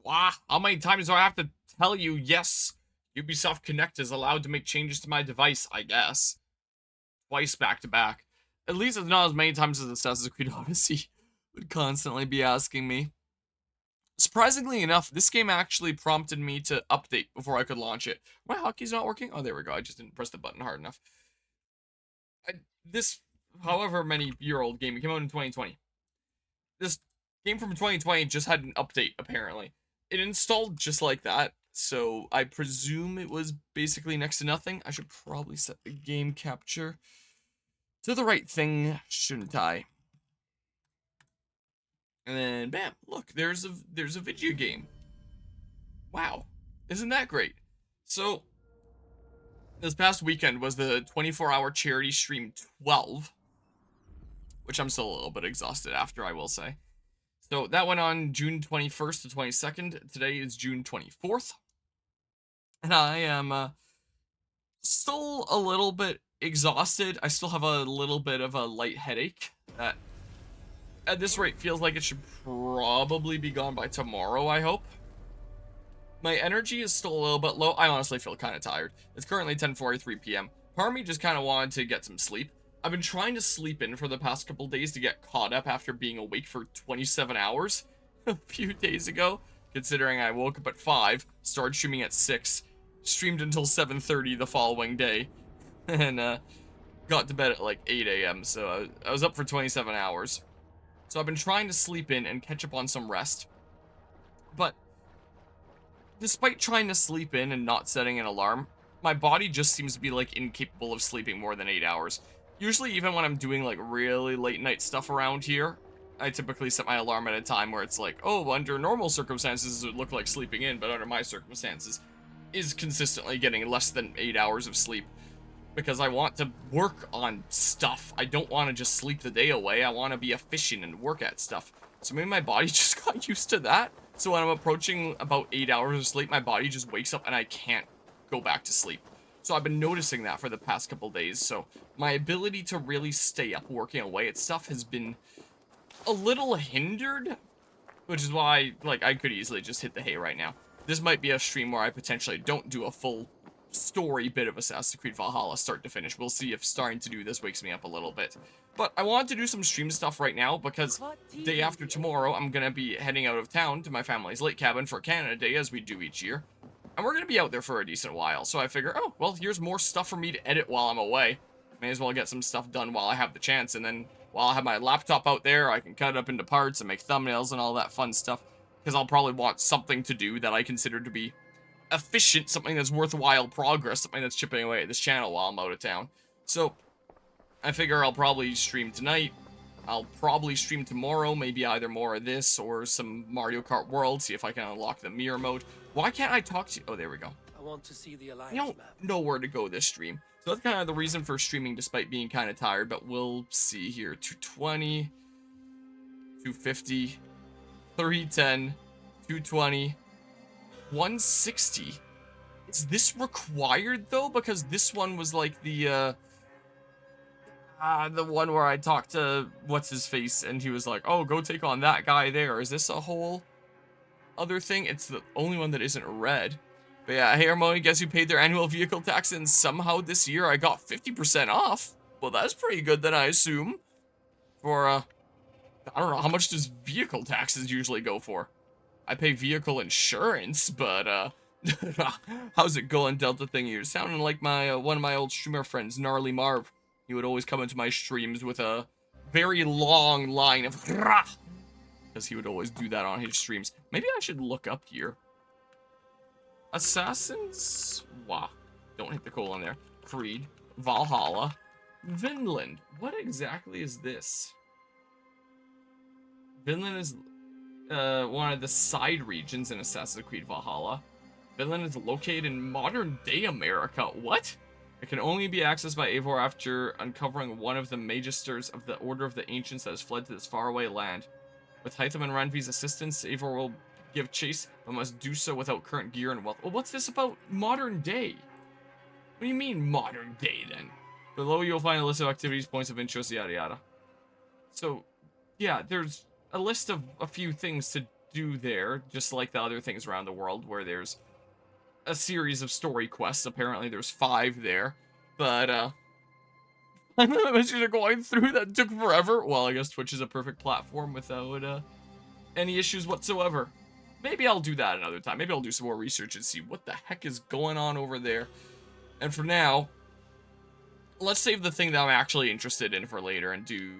How many times do I have to tell you, yes, Ubisoft Connect is allowed to make changes to my device, I guess. Twice back to back. At least it's not as many times as Assassin's Creed Odyssey would constantly be asking me. Surprisingly enough, this game actually prompted me to update before I could launch it. My hotkey's not working? Oh, there we go. I just didn't press the button hard enough. This, however many year old game, it came out in 2020. This game from 2020 just had an update, apparently. It installed just like that, so I presume it was basically next to nothing. I should probably set the game capture to the right thing, shouldn't I? And then, bam, look, there's a video game. Wow, isn't that great? So, this past weekend was the 24-hour charity stream 12, which I'm still a little bit exhausted after, I will say. So, that went on June 21st to 22nd. Today is June 24th. And I am still a little bit exhausted. I still have a little bit of a light headache that at this rate feels like it should probably be gone by tomorrow, I hope. My energy is still a little bit low. I honestly feel kind of tired. It's currently 10:43 p.m. Part of me just kind of wanted to get some sleep. I've been trying to sleep in for the past couple days to get caught up after being awake for 27 hours a few days ago, considering I woke up at 5, started streaming at 6, streamed until 7:30 the following day, and got to bed at like 8 a.m. So I was up for 27 hours. So I've been trying to sleep in and catch up on some rest. But despite trying to sleep in and not setting an alarm, my body just seems to be like incapable of sleeping more than 8 hours. Usually even when I'm doing like really late night stuff around here, I typically set my alarm at a time where it's like, oh, under normal circumstances it would look like sleeping in, but under my circumstances is consistently getting less than 8 hours of sleep. Because I want to work on stuff. I don't want to just sleep the day away. I want to be efficient and work at stuff. So maybe my body just got used to that. So when I'm approaching about 8 hours of sleep, my body just wakes up and I can't go back to sleep. So I've been noticing that for the past couple days. So my ability to really stay up working away at stuff has been a little hindered. Which is why, like, I could easily just hit the hay right now. This might be a stream where I potentially don't do a full story bit of Assassin's Creed Valhalla start to finish. We'll see if starting to do this wakes me up a little bit. But I wanted to do some stream stuff right now because day after tomorrow I'm gonna be heading out of town to my family's lake cabin for Canada Day, as we do each year. And we're gonna be out there for a decent while, so I figure, oh, well, here's more stuff for me to edit while I'm away. May as well get some stuff done while I have the chance, and then while I have my laptop out there, I can cut it up into parts and make thumbnails and all that fun stuff. Because I'll probably want something to do that I consider to be efficient, something that's worthwhile progress, something that's chipping away at this channel while I'm out of town. So I figure I'll probably stream tonight. I'll probably stream tomorrow, maybe either more of this or some Mario Kart World, see if I can unlock the mirror mode. Why can't I talk to you? Oh, there we go. I want to see the alliance I don't know where to go this stream. So that's kind of the reason for streaming despite being kind of tired, but we'll see here. 220, 250, 310, 220, 160. Is this required though? Because this one was like the one where I talked to what's his face and he was like, oh, go take on that guy there. Is this a whole other thing? It's the only one that isn't red. But yeah, hey Harmony, guess who paid their annual vehicle tax and somehow this year I got 50% off? Well, that's pretty good then, I assume. For I don't know, how much does vehicle taxes usually go for? I pay vehicle insurance, but how's it going, Delta Thing? You're sounding like my one of my old streamer friends, Gnarly Marv. He would always come into my streams with a very long line of because he would always do that on his streams. Maybe I should look up here. Assassins? Wow. Don't hit the colon there. Creed. Valhalla. Vinland. What exactly is this? Vinland is one of the side regions in Assassin's Creed Valhalla. Vinland is located in modern-day America. What? It can only be accessed by Eivor after uncovering one of the magisters of the Order of the Ancients that has fled to this faraway land. With Hytham and Ranvi's assistance, Eivor will give chase, but must do so without current gear and wealth. Well, what's this about modern day? What do you mean modern day, then? Below you'll find a list of activities, points of interest, yada yada. So, yeah, there's a list of a few things to do there, just like the other things around the world, where there's a series of story quests. Apparently there's 5 there. But, I know the messages are going through that took forever. Well, I guess Twitch is a perfect platform without, any issues whatsoever. Maybe I'll do that another time. Maybe I'll do some more research and see what the heck is going on over there. And for now, let's save the thing that I'm actually interested in for later and do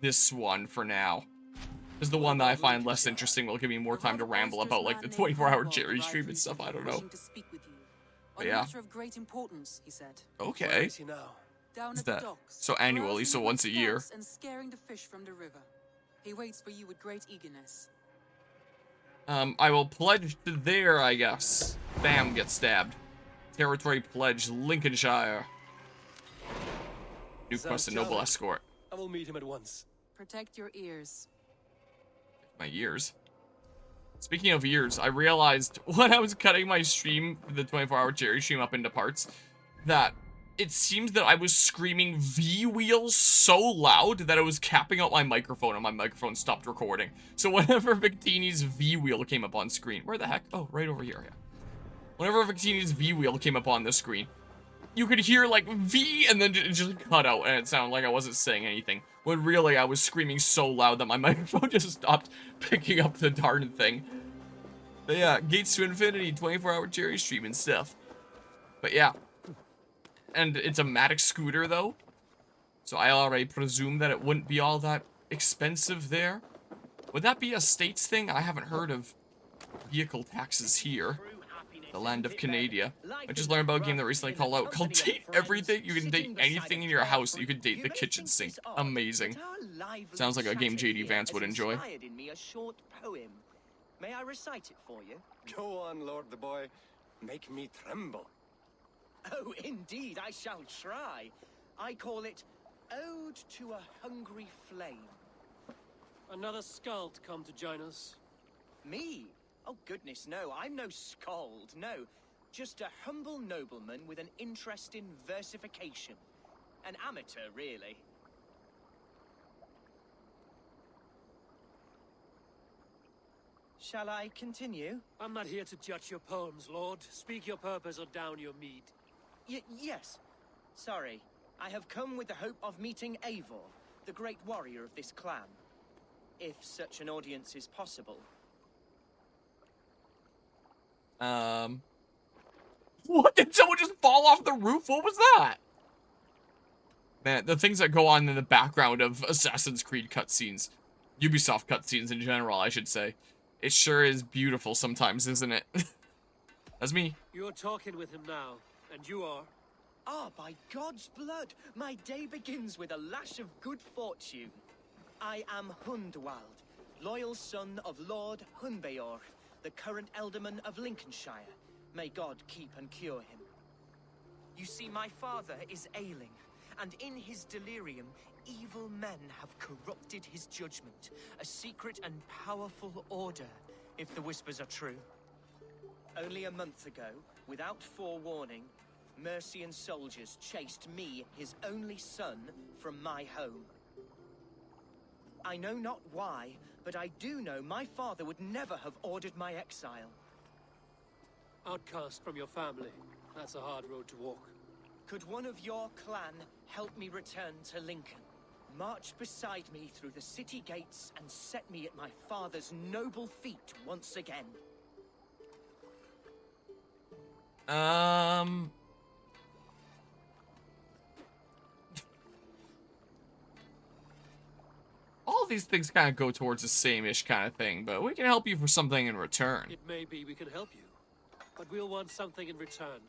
this one for now. Because the one that I find less interesting will give me more time to ramble about, like, the 24-hour Jerry stream and stuff. I don't know. But yeah. Okay. Is that so annually, so once a year? And scaring the fish from the river. He waits for you with great eagerness. I will pledge to there, I guess. Bam, get stabbed. Territory pledge, Lincolnshire. New quest, a noble escort. I will meet him at once. Protect your ears. My ears. Speaking of ears, I realized when I was cutting my stream, the 24-hour Jerry stream up into parts, that it seems that I was screaming V-wheel so loud that it was capping out my microphone and my microphone stopped recording. So whenever Victini's V-wheel came up on screen, where the heck? Oh, right over here, yeah. Whenever Victini's V-wheel came up on the screen, you could hear like V and then it just cut out and it sounded like I wasn't saying anything. When really I was screaming so loud that my microphone just stopped picking up the darn thing. But yeah, Gates to Infinity, 24-hour Jerry stream and stuff. But yeah. And it's a Matic scooter, though. So I already presume that it wouldn't be all that expensive there. Would that be a states thing? I haven't heard of vehicle taxes here. The land of Canada. I just learned about a game that recently called Date Everything. You can date anything in your house. You can date the kitchen sink. Amazing. Sounds like a game JD Vance would enjoy. May I recite it for you? Go on, Lord the Boy. Make me tremble. Oh, indeed, I shall try. I call it Ode to a Hungry Flame. Another skald come to join us. Me? Oh, goodness, no. I'm no skald, no. Just a humble nobleman with an interest in versification. An amateur, really. Shall I continue? I'm not here to judge your poems, Lord. Speak your purpose or down your meat. Yes. Sorry. I have come with the hope of meeting Eivor, the great warrior of this clan. If such an audience is possible. What? Did someone just fall off the roof? What was that? Man, the things that go on in the background of Assassin's Creed cutscenes. Ubisoft cutscenes in general, I should say. It sure is beautiful sometimes, isn't it? That's me. You're talking with him now, and you are... Ah, by God's blood, my day begins with a lash of good fortune. I am Hunwald, loyal son of Lord Hunbeor, the current Alderman of Lincolnshire. May God keep and cure him. You see, my father is ailing, and in his delirium, evil men have corrupted his judgment. A secret and powerful order, if the whispers are true. Only a month ago, without forewarning, Mercian soldiers chased me, his only son, from my home. I know not why, but I do know my father would never have ordered my exile. Outcast from your family. That's a hard road to walk. Could one of your clan help me return to Lincoln? March beside me through the city gates and set me at my father's noble feet once again. All these things kind of go towards the same-ish kind of thing, but we can help you for something in return. It may be we can help you, but we'll want something in return.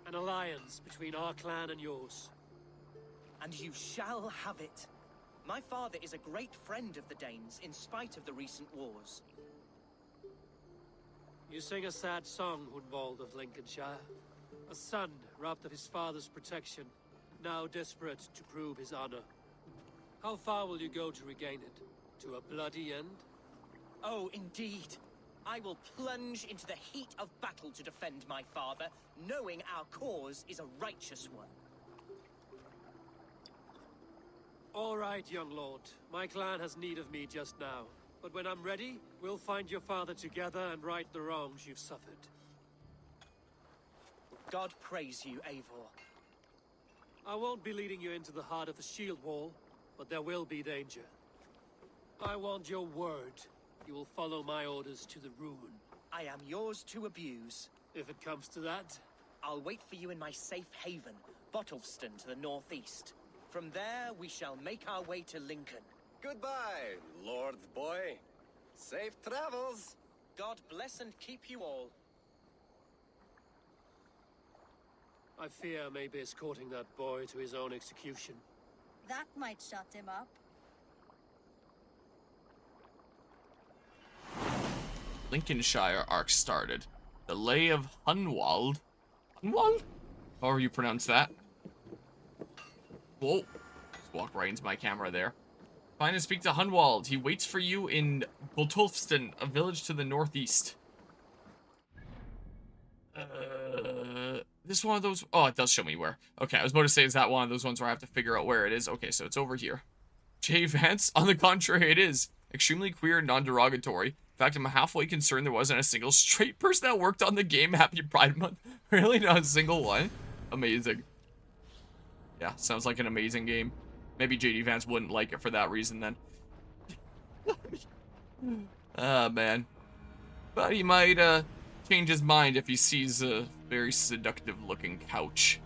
An alliance between our clan and yours. And you shall have it. My father is a great friend of the Danes, in spite of the recent wars. You sing a sad song, Hunwald of Lincolnshire. A son robbed of his father's protection, now desperate to prove his honor. How far will you go to regain it? To a bloody end? Oh, indeed. I will plunge into the heat of battle to defend my father, knowing our cause is a righteous one. All right, young lord. My clan has need of me just now. But when I'm ready, we'll find your father together and right the wrongs you've suffered. God praise you, Eivor. I won't be leading you into the heart of the shield wall, but there will be danger. I want your word. You will follow my orders to the ruin. I am yours to abuse. If it comes to that, I'll wait for you in my safe haven, Bottleston to the northeast. From there, we shall make our way to Lincoln. Goodbye, Lord Boy. Safe travels. God bless and keep you all. I fear I may be escorting that boy to his own execution. That might shut him up. Lincolnshire arc started. The Lay of Hunwald. Hunwald? However you pronounce that. Whoa. Just walk right into my camera there. Find and speak to Hunwald. He waits for you in Botolfston, a village to the northeast. This one of those... Oh, it does show me where. Okay, I was about to say, is that one of those ones where I have to figure out where it is? Okay, so it's over here. J. Vance? On the contrary, it is. Extremely queer and non-derogatory. In fact, I'm halfway concerned there wasn't a single straight person that worked on the game. Happy Pride Month. Really? Not a single one? Amazing. Yeah, sounds like an amazing game. Maybe JD Vance wouldn't like it for that reason then. Ah, man. But he might, change his mind if he sees a very seductive-looking couch.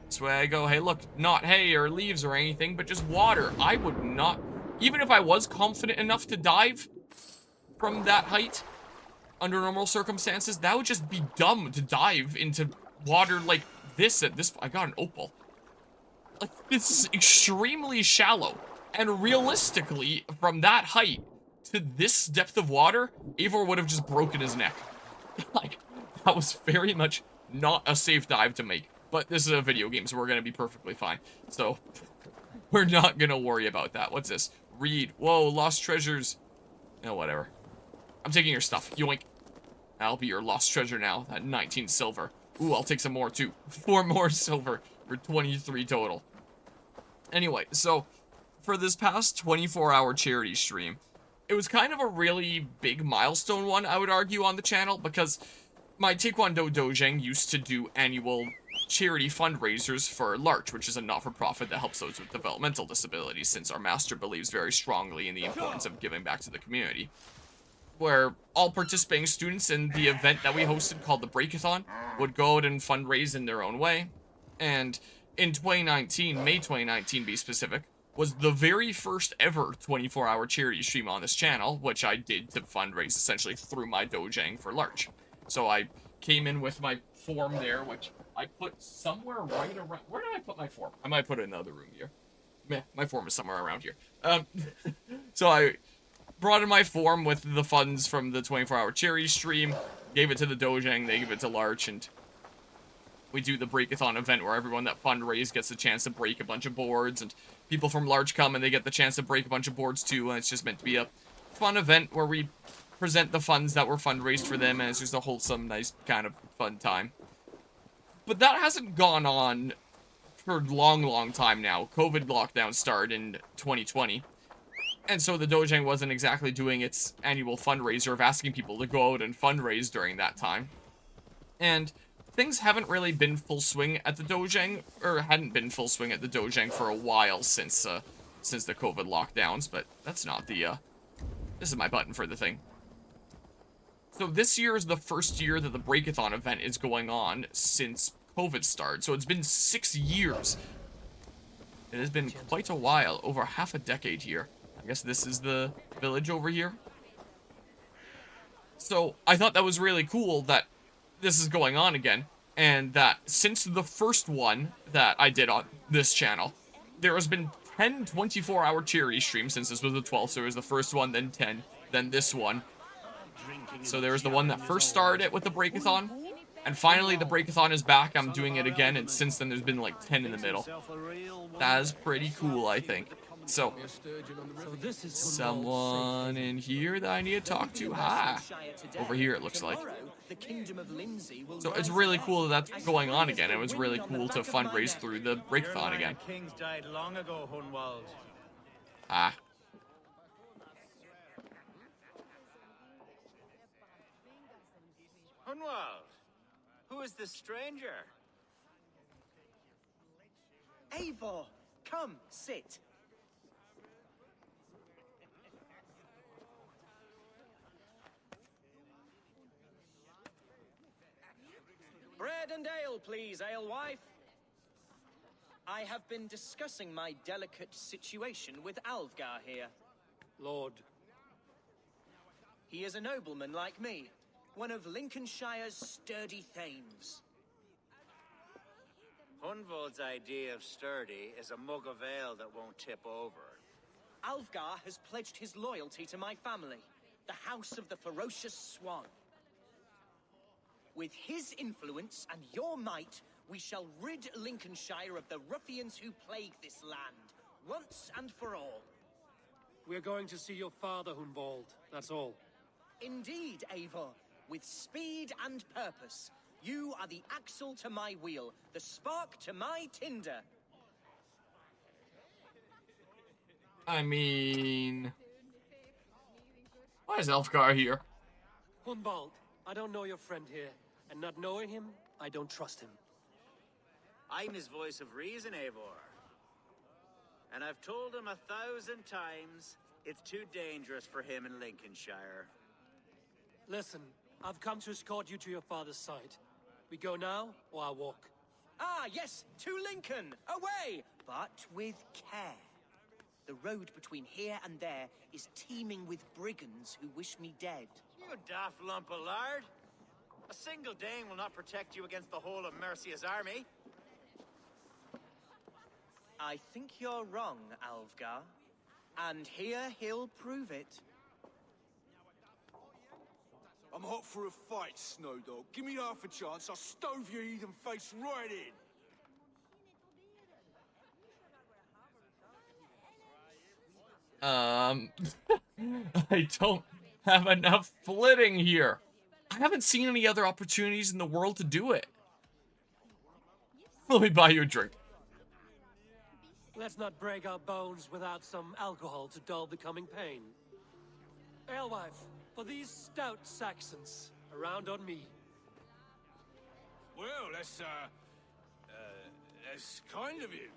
That's where I go, hey, look, not hay or leaves or anything, but just water. I would not... Even if I was confident enough to dive from that height, under normal circumstances, that would just be dumb to dive into water like this at this... I got an opal. Like, this is extremely shallow. And realistically, from that height to this depth of water, Eivor would have just broken his neck. Like, that was very much not a safe dive to make. But this is a video game, so we're going to be perfectly fine. So, we're not going to worry about that. What's this? Read. Whoa, lost treasures. No, whatever. I'm taking your stuff. Yoink. That'll be your lost treasure now. That 19 silver. Ooh, I'll take some more, too. 4 more silver for 23 total. Anyway, so, for this past 24-hour charity stream, it was kind of a really big milestone one, I would argue, on the channel, because my Taekwondo Dojang used to do annual charity fundraisers for Larch, which is a not-for-profit that helps those with developmental disabilities, since our master believes very strongly in the importance of giving back to the community. Where all participating students in the event that we hosted, called the Breakathon, would go out and fundraise in their own way. And in 2019, May 2019 be specific, was the very first ever 24-hour charity stream on this channel, which I did to fundraise essentially through my Dojang for Larch. So I came in with my form there, which I put somewhere right around... Where did I put my form? I might put it in the other room here. Meh, my form is somewhere around here. So I brought in my form with the funds from the 24-hour charity stream, gave it to the Dojang, they gave it to Larch, and we do the Breakathon event where everyone that fundraised gets a chance to break a bunch of boards, and people from Larch come and they get the chance to break a bunch of boards too, and it's just meant to be a fun event where we present the funds that were fundraised for them, and it's just a wholesome, nice, kind of fun time. But that hasn't gone on for a long, long time now. COVID lockdown started in 2020. And so the Dojang wasn't exactly doing its annual fundraiser of asking people to go out and fundraise during that time. And things haven't really been full swing at the Dojang, or hadn't been full swing at the Dojang for a while since the COVID lockdowns, but that's not the, this is my button for the thing. So this year is the first year that the Breakathon event is going on since COVID started, so it's been 6 years. It has been quite a while, over half a decade here. I guess this is the village over here. So I thought that was really cool that this is going on again, and that since the first one that I did on this channel, there has been 10 24-hour charity streams since this was the 12th, so it was the first one, then 10, then this one. So there was the one that first started it with the Breakathon, and finally the Breakathon is back. I'm doing it again, and since then there's been like 10 in the middle. That is pretty cool, I think. So, this is someone in here that I need to talk to? Hi. Over here, it looks like. So it's really cool that that's going on again. It was really cool to fundraise through the Breakathon again. Kings died long ago, Hunwald. Ah. Hunwald, who is this stranger? Eivor, come, sit. Bread and ale, please, alewife. I have been discussing my delicate situation with Alfgar here. Lord. He is a nobleman like me, one of Lincolnshire's sturdy thanes. Hunwald's idea of sturdy is a mug of ale that won't tip over. Alfgar has pledged his loyalty to my family, the House of the Ferocious Swan. With his influence and your might, we shall rid Lincolnshire of the ruffians who plague this land, once and for all. We're going to see your father, Hunwald. That's all. Indeed, Eivor. With speed and purpose. You are the axle to my wheel, the spark to my tinder. I mean... Why is Elfgar here? Hunwald, I don't know your friend here, and not knowing him, I don't trust him. I'm his voice of reason, Eivor. And I've told him 1,000 times it's too dangerous for him in Lincolnshire. Listen, I've come to escort you to your father's side. We go now, or I walk? Ah, yes, to Lincoln, away, but with care. The road between here and there is teeming with brigands who wish me dead. You daft lump of lard. A single Dane will not protect you against the whole of Mercia's army. I think you're wrong, Alfgar. And here he'll prove it. I'm hot for a fight, Snowdog. Give me half a chance, I'll stove your heathen face right in. I don't have enough flitting here. I haven't seen any other opportunities in the world to do it. Let me buy you a drink. Let's not break our bones without some alcohol to dull the coming pain. Alewife, for these stout Saxons, around on me. Well, that's kind of you.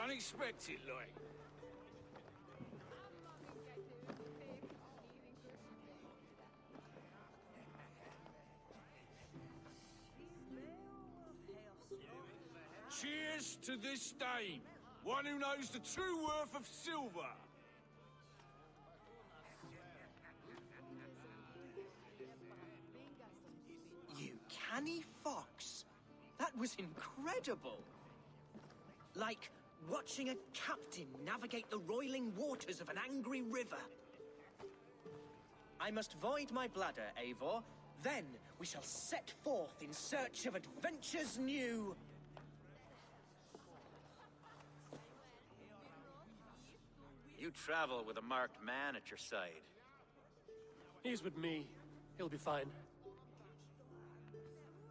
Unexpected, like. Cheers to this Dane, one who knows the true worth of silver. You canny fox. That was incredible. Like watching a captain navigate the roiling waters of an angry river. I must void my bladder, Eivor. Then we shall set forth in search of adventures new. You travel with a marked man at your side. He's with me. He'll be fine.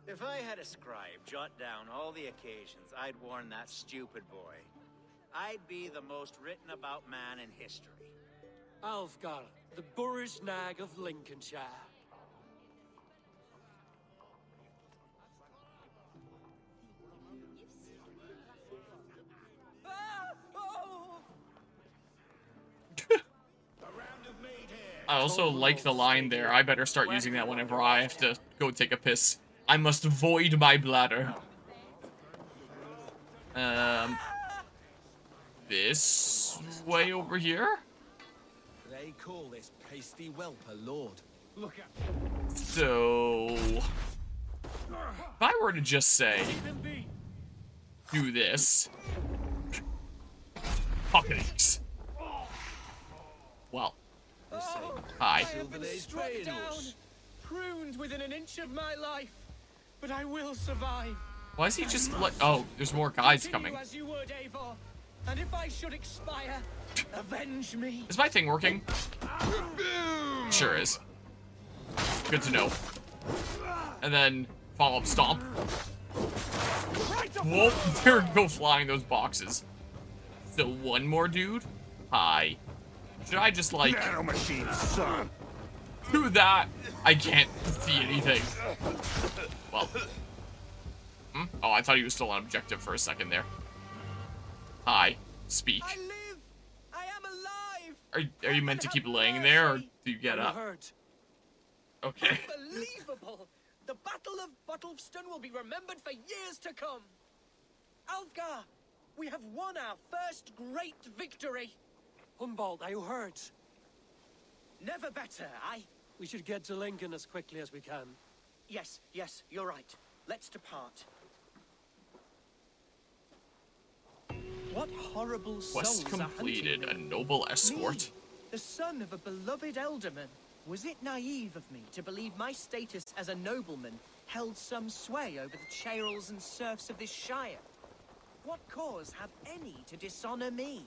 If I had a scribe jot down all the occasions I'd warn that stupid boy, I'd be the most written about man in history. Alfgar, the boorish nag of Lincolnshire. I also like the line there. I better start using that whenever I have to go take a piss. I must void my bladder. This way over here? They call this pasty whelp a lord. Look at. So... if I were to just say... do this... Pockets. Well... hi. I have been struck down, pruned within an inch of my life, but I will survive. Why is he just like... oh, there's more guys coming. Continue as you would, Eivor. And if I should expire, avenge me. Is my thing working? Sure is. Good to know. And then follow-up stomp. Whoa, there go flying those boxes. So one more dude? Hi. Should I just like Nanomachine, son. do that? I can't see anything. Well. Oh, I thought he was still on objective for a second there. Hi. Speak. I live. I am alive. Are you meant to keep laying there, or do you get up? Okay. Unbelievable. The Battle of Bottleston will be remembered for years to come. Alfgar, we have won our first great victory. Hunwald, are you hurt? Never better, We should get to Lincoln as quickly as we can. Yes, you're right. Let's depart. What horrible Quest souls are completed. A hunting me? noble escort. Me, the son of a beloved elderman. Was it naive of me to believe my status as a nobleman held some sway over the chairels and serfs of this shire? What cause have any to dishonor me?